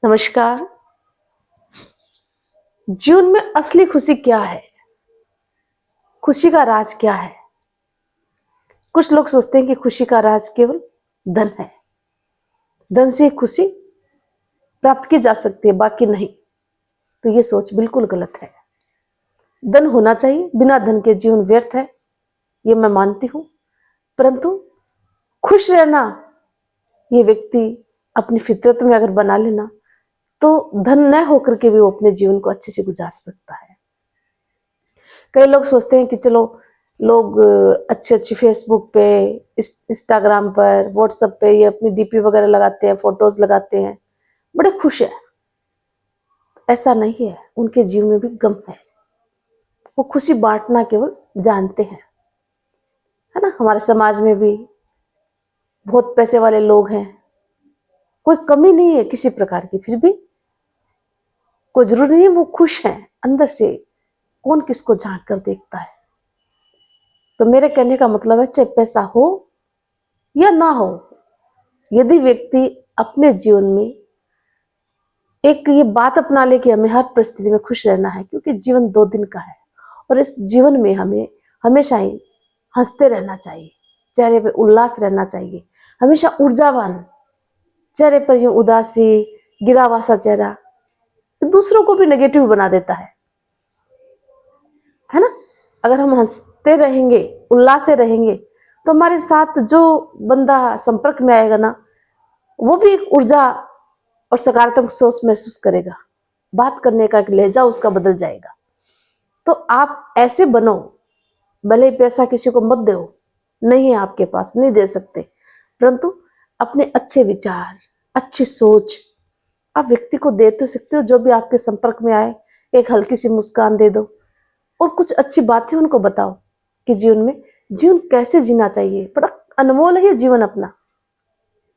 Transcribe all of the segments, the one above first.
नमस्कार। जीवन में असली खुशी क्या है? खुशी का राज क्या है? कुछ लोग सोचते हैं कि खुशी का राज केवल धन है। धन से खुशी प्राप्त की जा सकती है, बाकी नहीं। तो ये सोच बिल्कुल गलत है। धन होना चाहिए, बिना धन के जीवन व्यर्थ है, ये मैं मानती हूँ। परंतु खुश रहना ये व्यक्ति अपनी फितरत में अगर बना लेना, तो धन न होकर के भी वो अपने जीवन को अच्छे से गुजार सकता है। कई लोग सोचते हैं कि चलो लोग अच्छी अच्छी फेसबुक पे, इंस्टाग्राम पर, व्हाट्सएप पे ये अपनी डीपी वगैरह लगाते हैं, फोटोज लगाते हैं, बड़े खुश है। ऐसा नहीं है, उनके जीवन में भी गम है। वो खुशी बांटना केवल जानते हैं, है ना। हमारे समाज में भी बहुत पैसे वाले लोग हैं, कोई कमी नहीं है किसी प्रकार की, फिर भी कोई जरूरी नहीं है वो खुश हैं अंदर से। कौन किसको झांक कर देखता है। तो मेरे कहने का मतलब है, चाहे पैसा हो या ना हो, यदि व्यक्ति अपने जीवन में एक ये बात अपना ले कि हमें हर परिस्थिति में खुश रहना है, क्योंकि जीवन 2 दिन का है और इस जीवन में हमें हमेशा ही हंसते रहना चाहिए, चेहरे पे उल्लास रहना चाहिए, हमेशा ऊर्जावान। चेहरे पर यूं उदासी, गिरा हुआ सा चेहरा दूसरों को भी नेगेटिव बना देता है ना। अगर हम हंसते रहेंगे, उल्लास से रहेंगे, तो हमारे साथ जो बंदा संपर्क में आएगा ना, वो भी एक ऊर्जा और सकारात्मक सोच महसूस करेगा। बात करने का एक लहजा उसका बदल जाएगा। तो आप ऐसे बनो, भले पैसा किसी को मत दो, नहीं है आपके पास, नहीं दे सकते, परंतु अपने अच्छे विचार, अच्छी सोच आप व्यक्ति को दे तो सकते हो। जो भी आपके संपर्क में आए, एक हल्की सी मुस्कान दे दो और कुछ अच्छी बातें उनको बताओ कि जीवन कैसे जीना चाहिए। बड़ा अनमोल है ये जीवन अपना,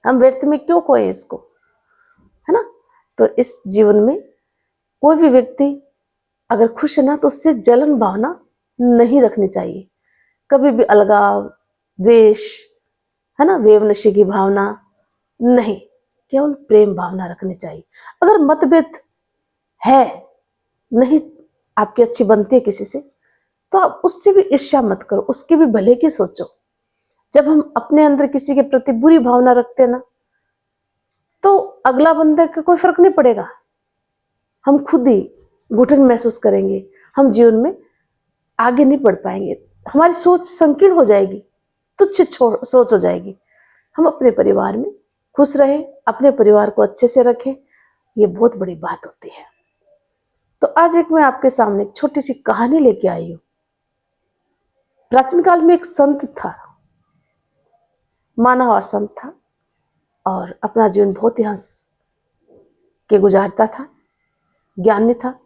हम व्यर्थ में क्यों खोए इसको, है ना। तो इस जीवन में कोई भी व्यक्ति अगर खुश है ना, तो उससे जलन भावना नहीं रखनी चाहिए। कभी भी अलगाव, द्वेष, है ना, वेवनशी की भावना नहीं, केवल प्रेम भावना रखनी चाहिए। अगर मतभेद है, नहीं आपकी अच्छी बनती है किसी से, तो आप उससे भी ईर्ष्या मत करो, उसके भी भले की सोचो। जब हम अपने अंदर किसी के प्रति बुरी भावना रखते हैं ना, तो अगला बंदा का कोई फर्क नहीं पड़ेगा, हम खुद ही घुटन महसूस करेंगे, हम जीवन में आगे नहीं बढ़ पाएंगे, हमारी सोच संकीर्ण हो जाएगी, तुच्छ सोच हो जाएगी। हम अपने परिवार में खुश रहें, अपने परिवार को अच्छे से रखें, ये बहुत बड़ी बात होती है। तो आज एक मैं आपके सामने एक छोटी सी कहानी लेके आई हूं। प्राचीन काल में एक संत था, माना हुआ संत था, और अपना जीवन बहुत ही हंस के गुजारता था, ज्ञानी था।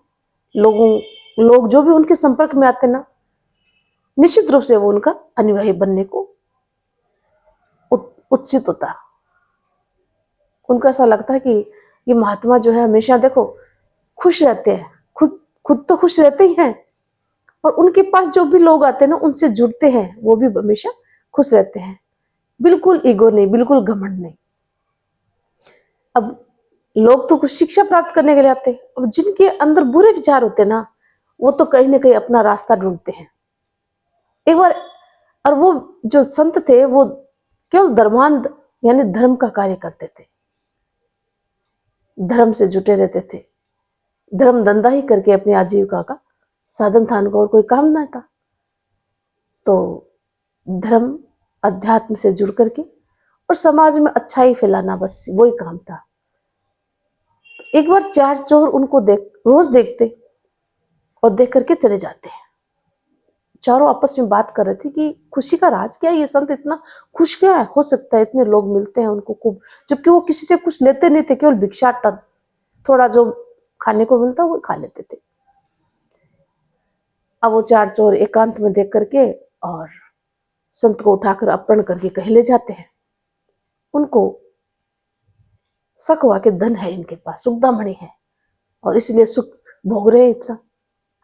लोग जो भी उनके संपर्क में आते ना, निश्चित रूप से वो उनका अनुयायी बनने को उत्सित होता। उनको ऐसा लगता है कि ये महात्मा जो है हमेशा देखो खुश रहते हैं, खुद तो खुश रहते ही हैं, और उनके पास जो भी लोग आते हैं ना, उनसे जुड़ते हैं, वो भी हमेशा खुश रहते हैं। बिल्कुल ईगो नहीं, बिल्कुल घमंड नहीं। अब लोग तो कुछ शिक्षा प्राप्त करने के लिए आते हैं, अब जिनके अंदर बुरे विचार होते हैं ना, वो तो कहीं ना कहीं अपना रास्ता ढूंढते हैं एक बार। और वो जो संत थे, वो केवल धर्मांध यानी धर्म का कार्य करते थे, धर्म से जुटे रहते थे, धर्म धंधा ही करके अपनी आजीविका का साधन था उनका, और कोई काम ना था। तो धर्म अध्यात्म से जुड़ करके और समाज में अच्छाई फैलाना, बस वही काम था। एक बार 4 चोर उनको रोज देखते और देख करके चले जाते हैं। चारों आपस में बात कर रहे थे कि खुशी का राज क्या है, ये संत इतना खुश क्या है, हो सकता है इतने लोग मिलते हैं उनको खूब, जबकि वो किसी से कुछ लेते नहीं थे, केवल भिक्षाटन, थोड़ा जो खाने को मिलता वो खा लेते थे। अब वो 4 चोर एकांत में देख करके और संत को उठाकर अपहरण करके कहीं ले जाते हैं। उनको शक हुआ कि धन है इनके पास, सुखदामणि है, और इसलिए सुख भोग रहे हैं इतना।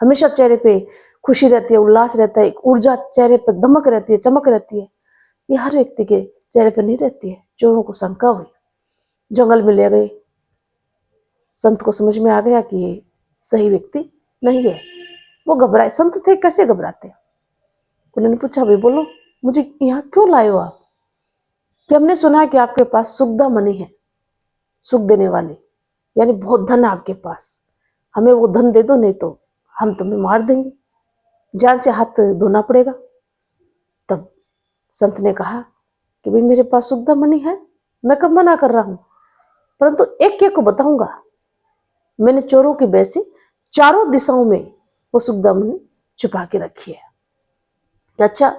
हमेशा चेहरे पे खुशी रहती है, उल्लास रहता है, एक ऊर्जा चेहरे पर दमक रहती है, चमक रहती है। ये हर व्यक्ति के चेहरे पर नहीं रहती है। चोरों को शंका हुई, जंगल में ले गए, संत को समझ में आ गया कि ये सही व्यक्ति नहीं है। वो घबराए, संत थे कैसे घबराते। उन्होंने पूछा, भाई बोलो मुझे यहाँ क्यों लाए हो आप? कि हमने सुना है कि आपके पास सुखदा मणि है, सुख देने वाली, यानी बहुत धन है आपके पास, हमें वो धन दे दो, नहीं तो हम तुम्हें मार देंगे, जान से हाथ धोना पड़ेगा। तब संत ने कहा कि भाई मेरे पास सुखदा मणि है, मैं कब मना कर रहा हूं, परंतु एक एक को बताऊंगा। मैंने चोरों की वजह से चारों दिशाओं में वो सुखदा मणि छुपा के रखी है। अच्छा,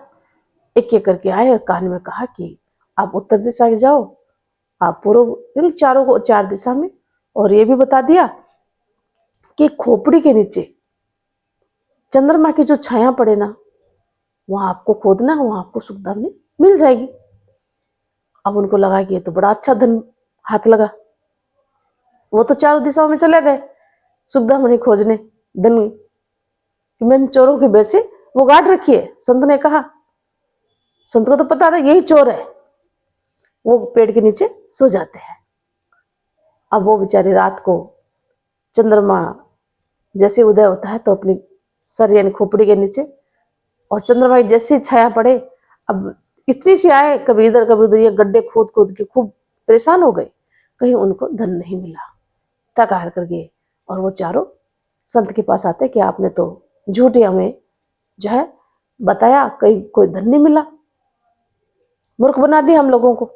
एक एक करके आए, कान में कहा कि आप उत्तर दिशा के जाओ, आप पूर्व, चारों को चार दिशा में। और ये भी बता दिया कि खोपड़ी के नीचे चंद्रमा की जो छाया पड़े ना, वहां आपको खोदना, वहां आपको सुखदा मणि मिल जाएगी। अब उनको लगा कि ये तो बड़ा अच्छा धन हाथ लगा। वो तो चारों दिशाओं में चले गए सुखदा मणि खोजने धन कि मैंने चोरों की वजह से वो गाड़ रखी है। संत ने कहा, संत को तो पता था यही चोर है। वो पेड़ के नीचे सो जाते हैं। अब वो बेचारे रात को चंद्रमा जैसे उदय होता है तो अपनी सर यानी खोपड़ी के नीचे, और चंद्रमा की जैसी छाया पड़े, अब इतनी सी आए, कभी इधर कभी उधर, ये गड्ढे खोद खोद के खूब परेशान हो गए, कहीं उनको धन नहीं मिला, थक हार कर गए। और वो चारों संत के पास आते कि आपने तो झूठ ही हमें जो है बताया, कहीं कोई धन नहीं मिला, मूर्ख बना दिया हम लोगों को।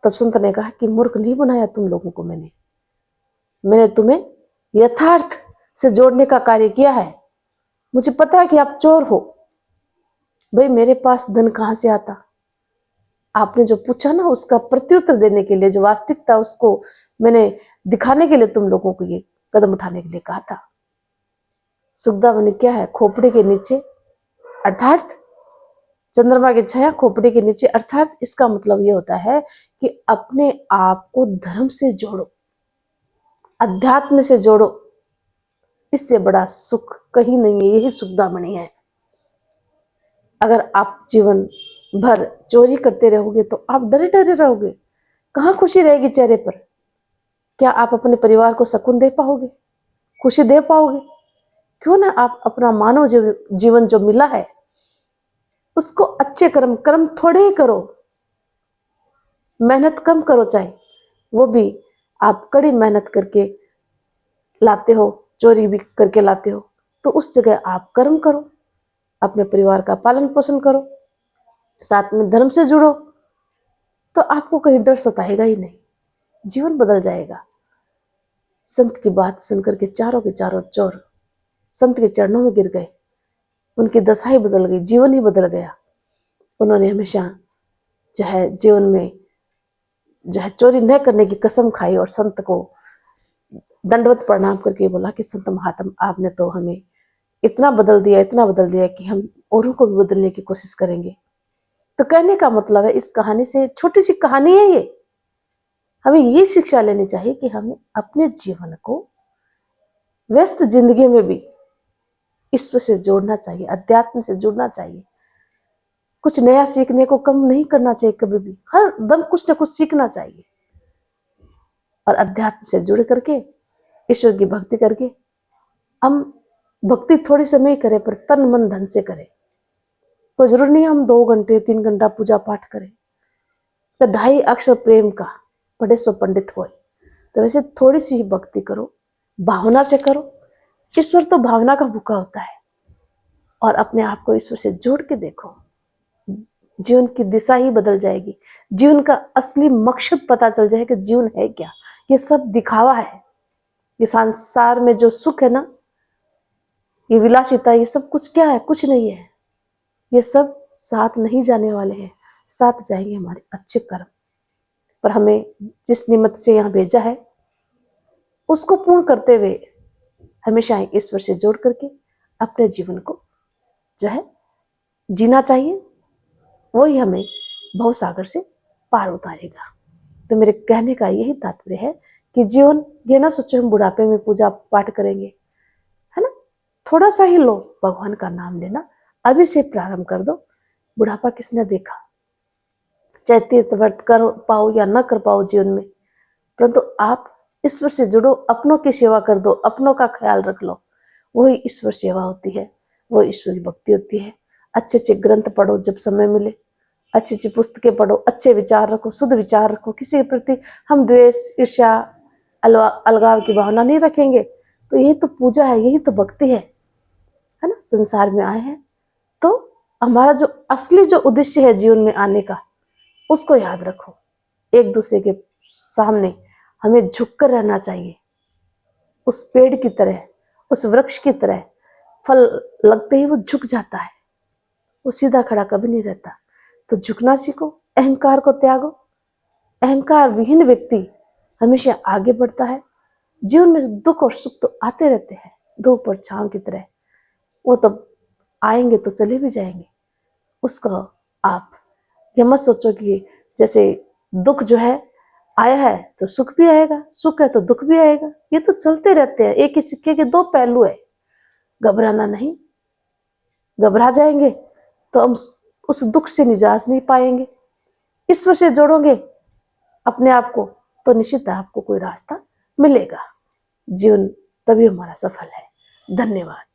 तब संत ने कहा कि मूर्ख नहीं बनाया तुम लोगों को, मैंने तुम्हें यथार्थ से जोड़ने का कार्य किया है। मुझे पता है कि आप चोर हो, भाई मेरे पास धन कहां से आता। आपने जो पूछा ना, उसका प्रत्युत्तर देने के लिए, जो वास्तविकता उसको मैंने दिखाने के लिए तुम लोगों को ये कदम उठाने के लिए कहा था। सुखदा मणि क्या है? खोपड़ी के नीचे, अर्थात चंद्रमा की छाया खोपड़ी के नीचे, अर्थात इसका मतलब ये होता है कि अपने आप को धर्म से जोड़ो, अध्यात्म से जोड़ो। इससे बड़ा सुख कहीं नहीं है, यही सुखदा मणि है। अगर आप जीवन भर चोरी करते रहोगे तो आप डरे डरे रहोगे, कहां खुशी रहेगी चेहरे पर? क्या आप अपने परिवार को सुकून दे पाओगे, खुशी दे पाओगे? क्यों ना आप अपना मानव जीवन जो मिला है उसको अच्छे कर्म थोड़े ही करो, मेहनत कम करो, चाहे वो भी आप कड़ी मेहनत करके लाते हो, चोरी भी करके लाते हो, तो उस जगह आप कर्म करो, अपने परिवार का पालन पोषण करो, साथ में धर्म से जुड़ो, तो आपको कहीं डर सताएगा ही नहीं, जीवन बदल जाएगा। संत की बात सुनकर के चारों के चारों चोर संत के चरणों में गिर गए, उनकी दशा ही बदल गई, जीवन ही बदल गया। उन्होंने हमेशा जो है जीवन में जो है चोरी न करने की कसम खाई और संत को दंडवत प्रणाम करके बोला कि संत महात्म, आपने तो हमें इतना बदल दिया कि हम औरों को भी बदलने की कोशिश करेंगे। तो कहने का मतलब है, इस कहानी से, छोटी सी कहानी है ये, हमें ये शिक्षा लेनी चाहिए कि हमें अपने जीवन को व्यस्त जिंदगी में भी ईश्वर से जोड़ना चाहिए, अध्यात्म से जुड़ना चाहिए। कुछ नया सीखने को कम नहीं करना चाहिए, कभी भी हर दम कुछ ना कुछ सीखना चाहिए, और अध्यात्म से जुड़ करके ईश्वर की भक्ति करके, हम भक्ति थोड़ी समय करें पर तन मन धन से करें। कोई जरूर नहीं हम 2 घंटे 3 घंटा पूजा पाठ करें, तो 2.5 अक्षर प्रेम का पढ़े सो पंडित होए। तो वैसे थोड़ी सी ही भक्ति करो, भावना से करो। ईश्वर तो भावना का भूखा होता है, और अपने आप को ईश्वर से जोड़ के देखो, जीवन की दिशा ही बदल जाएगी। जीवन का असली मकसद पता चल जाएगा कि जीवन है क्या। ये सब दिखावा है, ये संसार में जो सुख है ना, ये विलासिता, ये सब कुछ क्या है? कुछ नहीं है। ये सब साथ नहीं जाने वाले हैं, साथ जाएंगे हमारे अच्छे कर्म। पर हमें जिस निमित्त से यहाँ भेजा है उसको पूर्ण करते हुए हमेशा ईश्वर से जोड़ करके अपने जीवन को जो है जीना चाहिए। वही हमें भवसागर से पार उतारेगा। तो मेरे कहने का यही तात्पर्य है कि जीवन, ये ना सोचो हम बुढ़ापे में पूजा पाठ करेंगे, है ना। थोड़ा सा ही लो भगवान का नाम लेना, अभी से प्रारंभ कर दो। बुढ़ापा किसने देखा? चाहे तीर्थ व्रत कर पाओ या न कर पाओ जीवन में, परंतु आप ईश्वर से जुड़ो, अपनों की सेवा कर दो, अपनों का ख्याल रख लो, वही ईश्वर सेवा होती है, वो ईश्वर की भक्ति होती है। अच्छे अच्छे ग्रंथ पढ़ो जब समय मिले, अच्छी अच्छी पुस्तकें पढ़ो, अच्छे विचार रखो, शुद्ध विचार रखो। किसी के प्रति हम द्वेष, ईर्ष्या, अलगाव की भावना नहीं रखेंगे तो यही तो पूजा है, यही तो भक्ति है ना। संसार में आए हैं तो हमारा जो असली जो उद्देश्य है जीवन में आने का, उसको याद रखो। एक दूसरे के सामने हमें झुककर रहना चाहिए, उस पेड़ की तरह, उस वृक्ष की तरह। फल लगते ही वो झुक जाता है, वो सीधा खड़ा कभी नहीं रहता। तो झुकना सीखो, अहंकार को त्यागो। अहंकार विहीन व्यक्ति हमेशा आगे बढ़ता है। जीवन में दुख और सुख तो आते रहते हैं, धूप और छांव की तरह, वो तो आएंगे तो चले भी जाएंगे। उसको आप ये मत सोचो कि जैसे दुख जो है आया है तो सुख भी आएगा, सुख है तो दुख भी आएगा। ये तो चलते रहते हैं, एक ही सिक्के के दो पहलू है। घबराना नहीं, घबरा जाएंगे तो हम उस दुख से निजात नहीं पाएंगे। ईश्वर से जोड़ोगे अपने आप को तो निश्चित आपको कोई रास्ता मिलेगा। जीवन तभी हमारा सफल है। धन्यवाद।